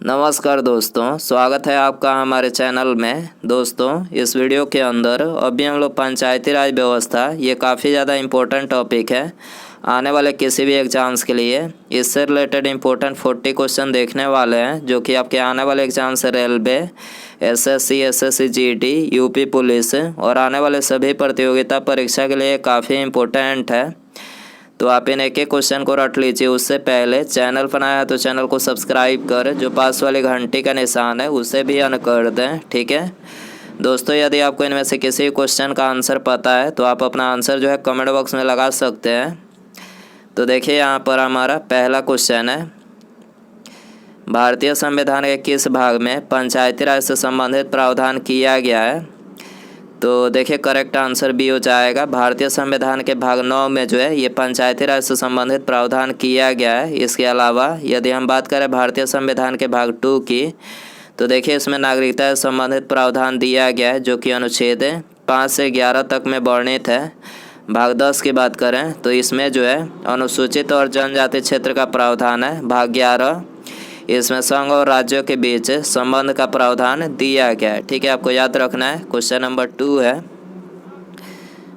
नमस्कार दोस्तों, स्वागत है आपका हमारे चैनल में। दोस्तों, इस वीडियो के अंदर अभी हम लोग पंचायती राज व्यवस्था, ये काफ़ी ज़्यादा इम्पोर्टेंट टॉपिक है आने वाले किसी भी एग्ज़ाम्स के लिए। इससे रिलेटेड इम्पोर्टेंट 40 क्वेश्चन देखने वाले हैं जो कि आपके आने वाले एग्ज़ाम से railway, SSC, SSC GD, UP police और आने वाले सभी प्रतियोगिता परीक्षा के लिए काफ़ी इम्पोर्टेंट है। तो आप इन एक एक क्वेश्चन को रट लीजिए। उससे पहले चैनल पर आया है तो चैनल को सब्सक्राइब कर, जो पास वाली घंटी का निशान है उसे भी ऑन कर दें, ठीक है दोस्तों। यदि आपको इनमें से किसी क्वेश्चन का आंसर पता है तो आप अपना आंसर जो है कमेंट बॉक्स में लगा सकते हैं। तो देखिए, यहाँ पर हमारा पहला क्वेश्चन है, भारतीय संविधान के किस भाग में पंचायती राज से संबंधित प्रावधान किया गया है? तो देखिए, करेक्ट आंसर बी हो जाएगा। भारतीय संविधान के भाग 9 में जो है ये पंचायती राज से संबंधित प्रावधान किया गया है। इसके अलावा यदि हम बात करें भारतीय संविधान के भाग 2 की, तो देखिए इसमें नागरिकता से संबंधित प्रावधान दिया गया है जो कि अनुच्छेद 5 से 11 तक में वर्णित है। भाग 10 की बात करें तो इसमें जो है अनुसूचित और जनजाति क्षेत्र का प्रावधान है। भाग 11 इसमें संघ और राज्यों के बीच संबंध का प्रावधान दिया गया है, ठीक है, आपको याद रखना है। क्वेश्चन नंबर 2 है,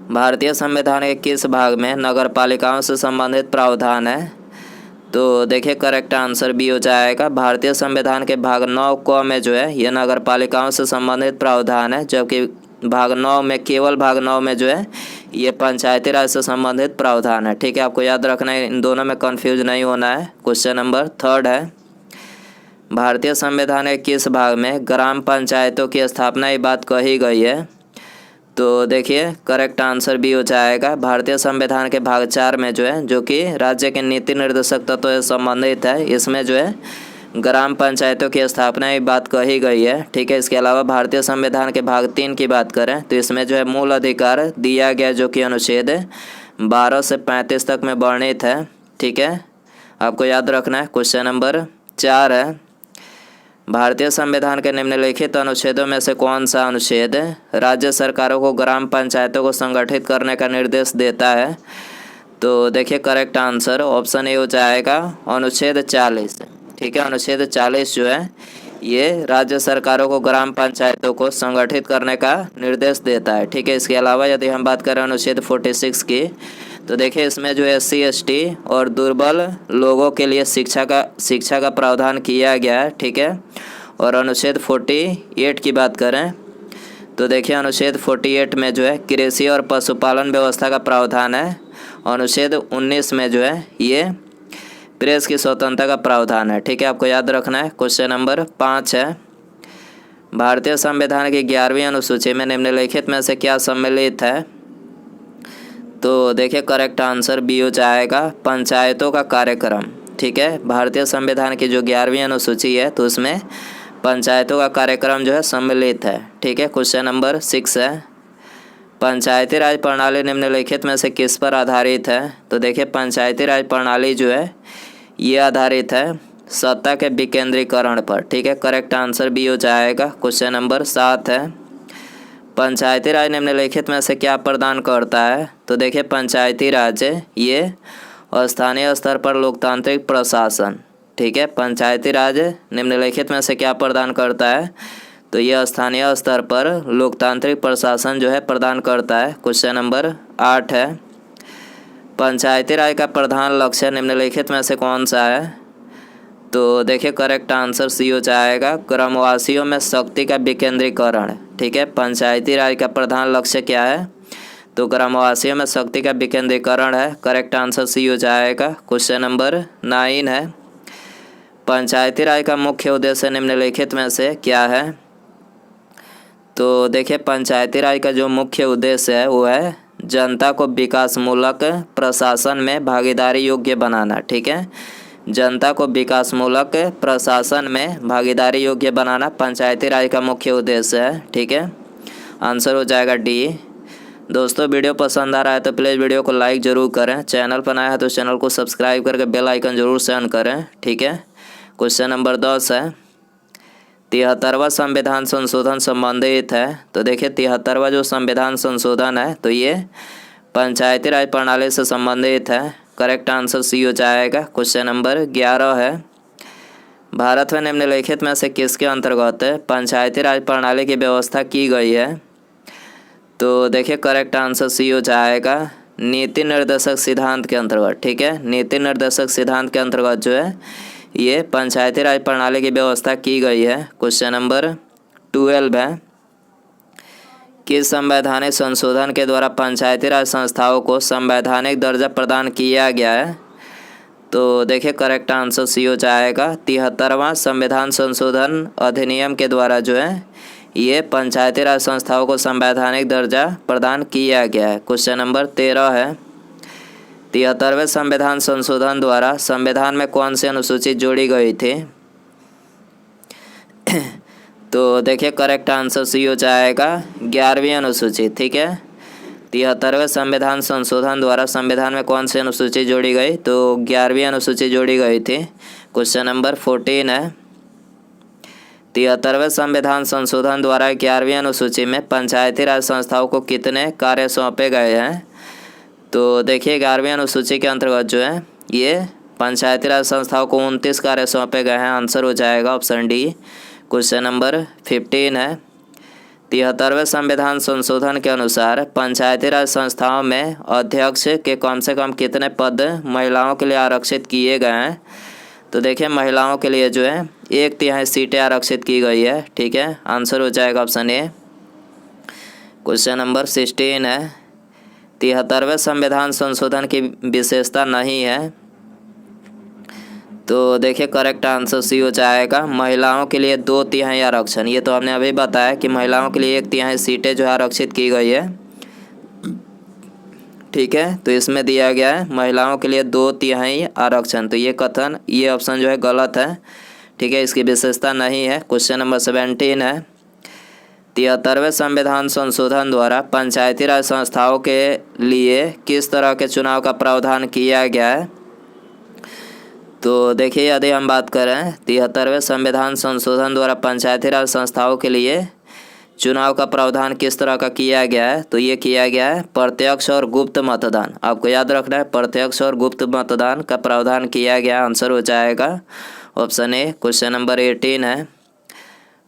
भारतीय संविधान के किस भाग में नगर पालिकाओं से संबंधित प्रावधान है? तो देखिए, करेक्ट आंसर बी हो जाएगा। भारतीय संविधान के भाग 9 क में जो है ये नगर पालिकाओं से संबंधित प्रावधान है, जबकि भाग 9 में, केवल भाग 9 में जो है ये पंचायती राज से संबंधित प्रावधान है, ठीक है, आपको याद रखना है, इन दोनों में कन्फ्यूज नहीं होना है। क्वेश्चन नंबर 3 है, भारतीय संविधान के किस भाग में ग्राम पंचायतों की स्थापना की बात कही गई है? तो देखिए, करेक्ट आंसर भी हो जाएगा। भारतीय संविधान के भाग 4 में जो है, जो कि राज्य के नीति निर्देशक तत्वों से संबंधित है, इसमें जो है ग्राम पंचायतों की स्थापना की बात कही गई है, ठीक है। इसके अलावा भारतीय संविधान के भाग 3 की बात करें तो इसमें जो है मूल अधिकार दिया गया जो कि अनुच्छेद 12 से 35 तक में वर्णित है, ठीक है, आपको याद रखना है। क्वेश्चन नंबर 4 है, भारतीय संविधान के निम्नलिखित अनुच्छेदों में से कौन सा अनुच्छेद राज्य सरकारों को ग्राम पंचायतों को संगठित करने का निर्देश देता है? तो देखिए, करेक्ट आंसर ऑप्शन ए हो जाएगा, अनुच्छेद 40, ठीक है। अनुच्छेद 40 जो है ये राज्य सरकारों को ग्राम पंचायतों को संगठित करने का निर्देश देता है, ठीक है। इसके अलावा यदि हम बात करें अनुच्छेद 46 की, तो देखिए इसमें जो है SC, ST और दुर्बल लोगों के लिए शिक्षा का प्रावधान किया गया है, ठीक है। और अनुच्छेद 48 की बात करें तो देखिए अनुच्छेद 48 में जो है कृषि और पशुपालन व्यवस्था का प्रावधान है। अनुच्छेद 19 में जो है ये प्रेस की स्वतंत्रता का प्रावधान है, ठीक है, आपको याद रखना है। क्वेश्चन नंबर 5 है, भारतीय संविधान की 11वीं अनुसूची में निम्नलिखित में से क्या सम्मिलित है? तो देखिए, करेक्ट आंसर बी हो जाएगा, पंचायतों का कार्यक्रम, ठीक है। भारतीय संविधान की जो 11वीं अनुसूची है तो उसमें पंचायतों का कार्यक्रम जो है सम्मिलित है, ठीक है। क्वेश्चन नंबर 6 है, पंचायती राज प्रणाली निम्नलिखित में से किस पर आधारित है? तो देखिए, पंचायती राज प्रणाली जो है ये आधारित है सत्ता के विकेंद्रीकरण पर, ठीक है, करेक्ट आंसर बी हो जाएगा। क्वेश्चन नंबर 7 है, पंचायती राज निम्नलिखित में से क्या प्रदान करता है? तो देखिए, पंचायती राज ये स्थानीय स्तर पर लोकतांत्रिक प्रशासन, ठीक है, पंचायती राज निम्नलिखित में से क्या प्रदान करता है? तो ये स्थानीय स्तर पर लोकतांत्रिक प्रशासन जो है प्रदान करता है। क्वेश्चन नंबर 8 है, पंचायती राज का प्रधान लक्ष्य निम्नलिखित में से कौन सा है? तो देखिए, करेक्ट आंसर सी हो जाएगा, ग्रामवासियों में शक्ति का विकेंद्रीकरण, ठीक है। पंचायती राज का प्रधान लक्ष्य क्या है? तो ग्रामवासियों में शक्ति का विकेंद्रीकरण है, करेक्ट आंसर सी हो जाएगा। क्वेश्चन नंबर 9 है, पंचायती राज का मुख्य उद्देश्य निम्नलिखित में से क्या है? तो देखिए, पंचायती राज का जो मुख्य उद्देश्य है वो है जनता को विकासमूलक प्रशासन में भागीदारी योग्य बनाना, ठीक है, जनता को विकासमूलक प्रशासन में भागीदारी योग्य बनाना पंचायती राज का मुख्य उद्देश्य है, ठीक है, आंसर हो जाएगा डी। दोस्तों, वीडियो पसंद आ रहा है तो प्लीज़ वीडियो को लाइक ज़रूर करें, चैनल पर नया है तो चैनल को सब्सक्राइब करके बेल आइकन ज़रूर से ऑन करें, ठीक है। क्वेश्चन नंबर 10 है, 73वां संविधान संशोधन संबंधित है? तो देखिए, 73वां जो संविधान संशोधन है तो ये पंचायती राज प्रणाली से संबंधित है, करेक्ट आंसर सी हो जाएगा। क्वेश्चन नंबर 11 है, भारत में निम्नलिखित में से किसके अंतर्गत पंचायती राज प्रणाली की व्यवस्था की गई है? तो देखिए करेक्ट आंसर सी हो जाएगा नीति निर्देशक सिद्धांत के अंतर्गत। ठीक है, नीति निर्देशक सिद्धांत के अंतर्गत जो है ये पंचायती राज प्रणाली की व्यवस्था की गई है। क्वेश्चन नंबर 12 है, किस संवैधानिक संशोधन के द्वारा पंचायती राज संस्थाओं को संवैधानिक दर्जा प्रदान किया गया है? तो देखिए करेक्ट आंसर सी हो जाएगा 73वां संविधान संशोधन अधिनियम के द्वारा जो है ये पंचायती राज संस्थाओं को संवैधानिक दर्जा प्रदान किया गया है। क्वेश्चन नंबर 13 है, 73वें संविधान संशोधन द्वारा संविधान में कौन सी अनुसूची जोड़ी गई थी? तो देखिए करेक्ट आंसर सी हो जाएगा 11वीं अनुसूची। ठीक है, 73वें संविधान संशोधन द्वारा संविधान में कौन सी अनुसूची जोड़ी गई? तो 11वीं अनुसूची जोड़ी गई थी। क्वेश्चन नंबर 14 है, 73वें संविधान संशोधन द्वारा 11वीं अनुसूची में पंचायती राज संस्थाओं को कितने कार्य सौंपे गए हैं? तो देखिए 11वीं अनुसूची के अंतर्गत जो है ये पंचायती राज संस्थाओं को 29 कार्य सौंपे गए हैं। आंसर हो जाएगा ऑप्शन डी। क्वेश्चन नंबर 15 है, 73वें संविधान संशोधन के अनुसार पंचायती राज संस्थाओं में अध्यक्ष के कम से कम कितने पद महिलाओं के लिए आरक्षित किए गए हैं? तो देखिए महिलाओं के लिए जो है 1/3 सीटें आरक्षित की गई है। ठीक है, आंसर हो जाएगा ऑप्शन ए। क्वेश्चन नंबर 16 है, 73वें संविधान संशोधन की विशेषता नहीं है? तो देखिए करेक्ट आंसर सी हो जाएगा महिलाओं के लिए 2/3 आरक्षण। ये तो हमने अभी बताया कि महिलाओं के लिए 1/3 सीटें जो है आरक्षित की गई है। ठीक है, तो इसमें दिया गया है महिलाओं के लिए 2/3 आरक्षण। तो ये कथन, ये ऑप्शन जो है गलत है। ठीक है, इसकी विशेषता नहीं है। क्वेश्चन नंबर 17 है, 73वें संविधान संशोधन द्वारा पंचायती राज संस्थाओं के लिए किस तरह के चुनाव का प्रावधान किया गया है? तो देखिए यदि हम बात करें 73वें संविधान संशोधन द्वारा पंचायती राज संस्थाओं के लिए चुनाव का प्रावधान किस तरह का किया गया है? तो ये किया गया है प्रत्यक्ष और गुप्त मतदान। आपको याद रखना है प्रत्यक्ष और गुप्त मतदान का प्रावधान किया गया। आंसर हो जाएगा ऑप्शन ए। क्वेश्चन नंबर 18 है,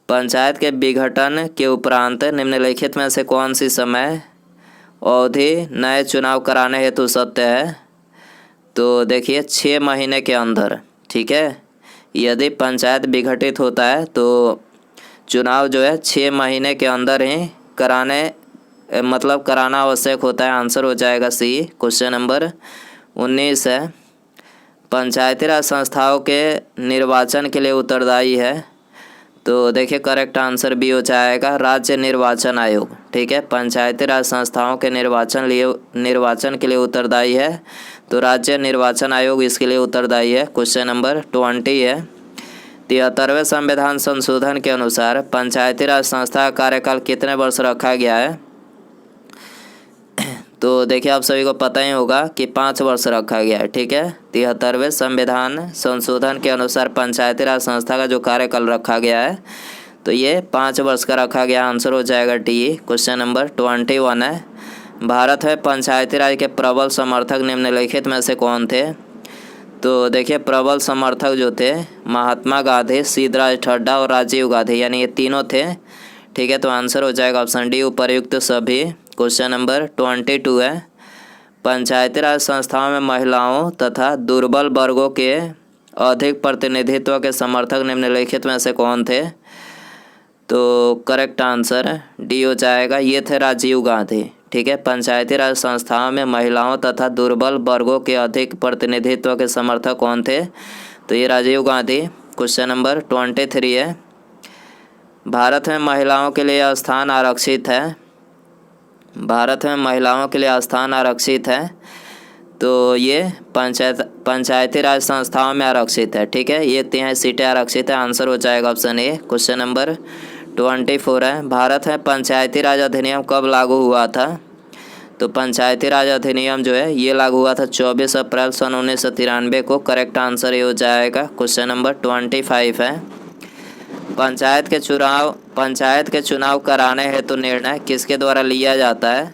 पंचायत के विघटन के उपरांत निम्नलिखित में से कौन सी समय अवधि नए चुनाव कराने हेतु सत्य है? तो देखिए 6 महीने के अंदर। ठीक है, यदि पंचायत विघटित होता है तो चुनाव जो है 6 महीने के अंदर ही कराना आवश्यक होता है। आंसर हो जाएगा सी। क्वेश्चन नंबर 19 है, पंचायती राज संस्थाओं के निर्वाचन के लिए उत्तरदायी है? तो देखिए करेक्ट आंसर बी हो जाएगा राज्य निर्वाचन आयोग। ठीक है, पंचायती राज संस्थाओं के निर्वाचन के लिए उत्तरदायी है तो राज्य निर्वाचन आयोग इसके लिए उत्तरदायी है। क्वेश्चन नंबर 20 है, 73वें संविधान संशोधन के अनुसार पंचायती राज संस्था का कार्यकाल कितने वर्ष रखा गया है? तो देखिए आप सभी को पता ही होगा कि 5 वर्ष रखा गया है। ठीक है, 73वें संविधान संशोधन के अनुसार पंचायती राज संस्था का जो कार्यकाल रखा गया है तो ये 5 वर्ष का रखा गया। आंसर हो जाएगा डी। क्वेश्चन नंबर 21 है, भारत में पंचायती राज के प्रबल समर्थक निम्नलिखित में से कौन थे? तो देखिए प्रबल समर्थक जो थे महात्मा गांधी, सिद्धराज ठड्डा और राजीव गांधी, यानी ये तीनों थे। ठीक है, तो आंसर हो जाएगा ऑप्शन डी उपर्युक्त सभी। क्वेश्चन नंबर 22 है, पंचायती राज संस्थाओं में महिलाओं तथा दुर्बल वर्गों के अधिक प्रतिनिधित्व के समर्थक निम्नलिखित में से कौन थे? तो करेक्ट आंसर डी हो जाएगा, ये थे राजीव गांधी। ठीक है, पंचायती राज संस्थाओं में महिलाओं तथा दुर्बल वर्गों के अधिक प्रतिनिधित्व के समर्थक कौन थे? तो ये राजीव गांधी। क्वेश्चन नंबर 23 है, भारत में महिलाओं के लिए स्थान आरक्षित है? भारत में महिलाओं के लिए स्थान आरक्षित है तो ये पंचायती राज संस्थाओं में आरक्षित है। ठीक है, ये 3 सीटें आरक्षित है। आंसर हो जाएगा ऑप्शन ए। क्वेश्चन नंबर 24 है, भारत में पंचायती राज अधिनियम कब लागू हुआ था? तो पंचायती राज अधिनियम जो है ये लागू हुआ था 24 अप्रैल सन 1993 को। करेक्ट आंसर ये हो जाएगा। क्वेश्चन नंबर 25 है, पंचायत के चुनाव कराने हेतु निर्णय किसके द्वारा लिया जाता है?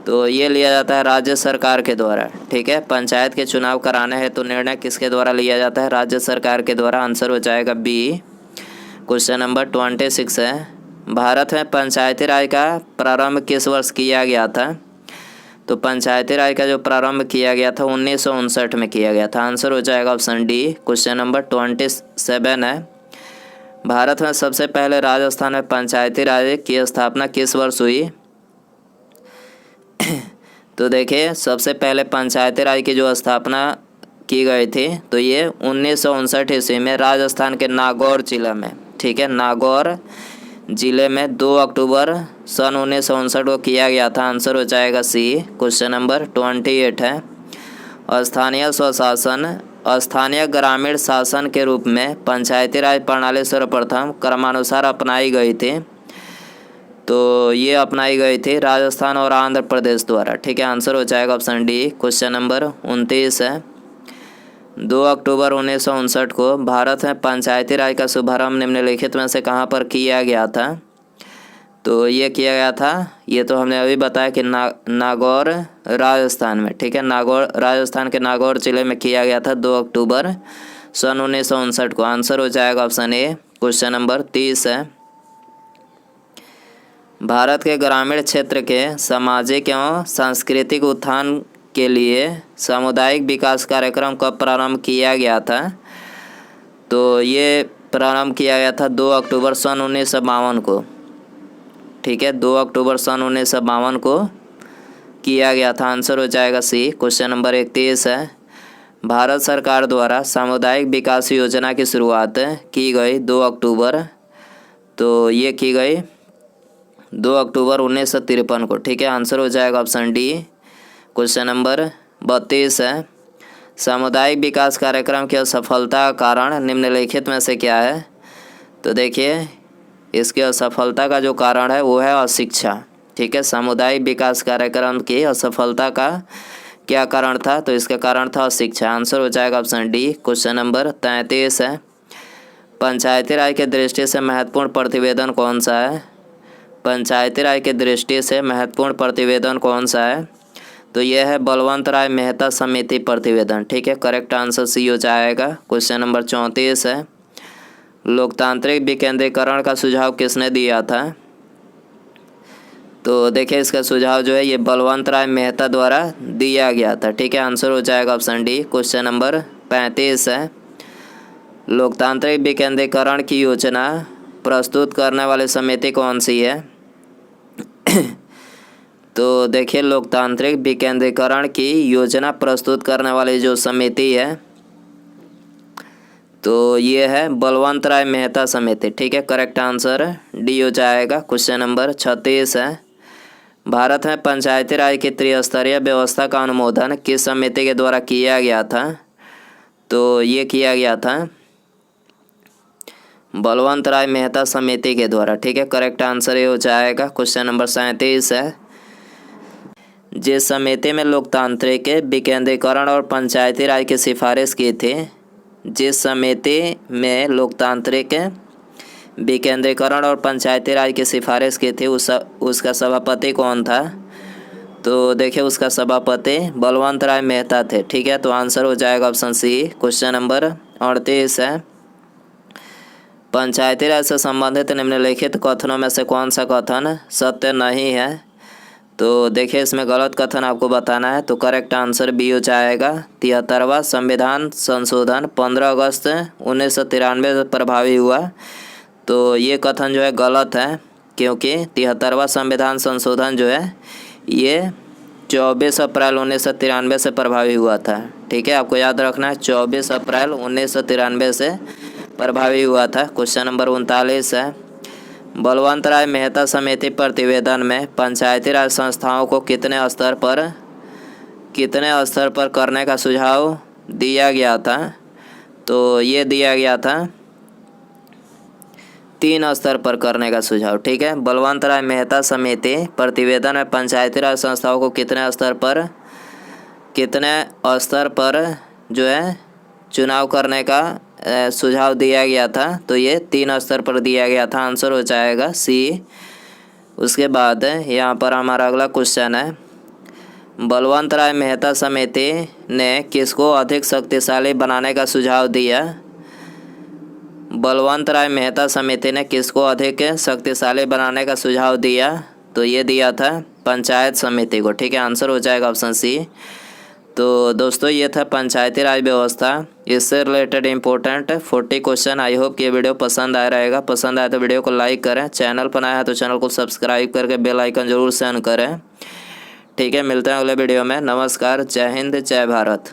तो ये लिया जाता है राज्य सरकार के द्वारा। ठीक है, पंचायत के चुनाव कराने हैं तो निर्णय किसके द्वारा लिया जाता है? राज्य सरकार के द्वारा। आंसर हो जाएगा बी। क्वेश्चन नंबर 26 है, भारत में पंचायती राज का प्रारंभ किस वर्ष किया गया था? तो पंचायती राज का जो प्रारंभ किया गया था 1959 में किया गया था। आंसर हो जाएगा ऑप्शन डी। क्वेश्चन नंबर 27 है, भारत में सबसे पहले राजस्थान में पंचायती राज की स्थापना किस वर्ष हुई? तो देखिए, सबसे पहले पंचायती राज की जो स्थापना की गई थी तो ये 1959 ईस्वी में राजस्थान के नागौर जिला में, ठीक है, नागौर जिले में 2 अक्टूबर सन 1959 को किया गया था। आंसर हो जाएगा सी। क्वेश्चन नंबर 28 है, स्थानीय स्वशासन स्थानीय ग्रामीण शासन के रूप में पंचायती राज प्रणाली सर्वप्रथम क्रमानुसार अपनाई गई थी। तो ये अपनाई गई थी राजस्थान और आंध्र प्रदेश द्वारा। ठीक है, आंसर हो जाएगा ऑप्शन डी। क्वेश्चन नंबर 29 है, 2 अक्टूबर 1959 को भारत में पंचायती राज का शुभारंभ निम्नलिखित में से कहाँ पर किया गया था? तो ये किया गया था, ये तो हमने अभी बताया कि नागौर राजस्थान में। ठीक है, नागौर राजस्थान के नागौर जिले में किया गया था 2 अक्टूबर सन 1959 को। आंसर हो जाएगा ऑप्शन ए। क्वेश्चन नंबर 30 है, भारत के ग्रामीण क्षेत्र के सामाजिक एवं सांस्कृतिक उत्थान के लिए सामुदायिक विकास कार्यक्रम कब प्रारंभ किया गया था? तो ये प्रारंभ किया गया था 2 अक्टूबर सन 1952 को। ठीक है, 2 अक्टूबर सन 1952 को किया गया था। आंसर हो जाएगा सी। क्वेश्चन नंबर 31 है, भारत सरकार द्वारा सामुदायिक विकास योजना की शुरुआत की गई 2 अक्टूबर, तो ये की गई 2 अक्टूबर 1953 को। ठीक है, आंसर हो जाएगा ऑप्शन डी। क्वेश्चन नंबर 32 है, सामुदायिक विकास कार्यक्रम की असफलता का कारण निम्नलिखित में से क्या है? तो देखिए, इसकी असफलता का जो कारण है वो है अशिक्षा। ठीक है, सामुदायिक विकास कार्यक्रम की असफलता का क्या कारण था? तो इसका कारण था अशिक्षा। आंसर हो जाएगा ऑप्शन डी। क्वेश्चन नंबर 33 है, पंचायती राज की दृष्टि से महत्वपूर्ण प्रतिवेदन कौन सा है? पंचायती राज की दृष्टि से महत्वपूर्ण प्रतिवेदन कौन सा है? तो यह है बलवंत राय मेहता समिति प्रतिवेदन। ठीक है, करेक्ट आंसर सी हो जाएगा। क्वेश्चन नंबर 34 है, लोकतांत्रिक विकेंद्रीकरण का सुझाव किसने दिया था? तो देखिए, इसका सुझाव जो है ये बलवंत राय मेहता द्वारा दिया गया था। ठीक है, आंसर हो जाएगा ऑप्शन डी। क्वेश्चन नंबर 35 है, लोकतांत्रिक विकेंद्रीकरण की योजना प्रस्तुत करने वाली समिति कौन सी है? तो देखिए, लोकतांत्रिक विकेंद्रीकरण की योजना प्रस्तुत करने वाली जो समिति है तो ये है बलवंत राय मेहता समिति। ठीक है, करेक्ट आंसर डी हो जाएगा। क्वेश्चन नंबर 36 है, भारत में पंचायती राज की त्रिस्तरीय व्यवस्था का अनुमोदन किस समिति के द्वारा किया गया था? तो ये किया गया था बलवंत राय मेहता समिति के द्वारा। ठीक है, करेक्ट आंसर ये हो जाएगा। क्वेश्चन नंबर 37 है, जिस समिति में लोकतांत्रिक विकेंद्रीकरण और पंचायती राज की सिफारिश की थी, जिस समिति में लोकतांत्रिक विकेंद्रीकरण और पंचायती राज की सिफारिश की थी उसका सभापति कौन था? तो देखिए, उसका सभापति बलवंत राय मेहता थे। ठीक है, तो आंसर हो जाएगा ऑप्शन सी। क्वेश्चन नंबर 38 है, पंचायती राज से संबंधित निम्नलिखित कथनों में से कौन सा कथन सत्य नहीं है? तो देखिए, इसमें गलत कथन आपको बताना है। तो करेक्ट आंसर बी हो जाएगा। 73वां संविधान संशोधन 15 अगस्त 1993 से प्रभावी हुआ। तो ये कथन जो है गलत है, क्योंकि 73वां संविधान संशोधन जो है ये 24 अप्रैल 1993 से प्रभावी हुआ था। ठीक है, आपको याद रखना है, 24 अप्रैल 1993 से प्रभावी हुआ था। क्वेश्चन नंबर 39 है, बलवंत राय मेहता समिति प्रतिवेदन में पंचायती राज संस्थाओं को कितने स्तर पर करने का सुझाव दिया गया था? तो ये दिया गया था 3 स्तर पर करने का सुझाव। ठीक है, बलवंत राय मेहता समिति प्रतिवेदन में पंचायती राज संस्थाओं को कितने स्तर पर जो है चुनाव करने का सुझाव दिया गया था? तो ये 3 स्तर पर दिया गया था। आंसर हो जाएगा सी। उसके बाद यहाँ पर हमारा अगला क्वेश्चन है, बलवंत राय मेहता समिति ने किसको अधिक शक्तिशाली बनाने का सुझाव दिया? बलवंत राय मेहता समिति ने किसको अधिक शक्तिशाली बनाने का सुझाव दिया? तो ये दिया था पंचायत समिति को। ठीक है, आंसर हो जाएगा ऑप्शन सी। तो दोस्तों ये था पंचायती राज व्यवस्था, इससे related important 40 question. I hope कि ये वीडियो पसंद आया रहेगा। पसंद आया तो वीडियो को लाइक करें, चैनल पर आया है तो चैनल को सब्सक्राइब करके बेल आइकन जरूर से ऑन करें। ठीक है, मिलते हैं अगले वीडियो में। नमस्कार, जय हिंद, जय भारत।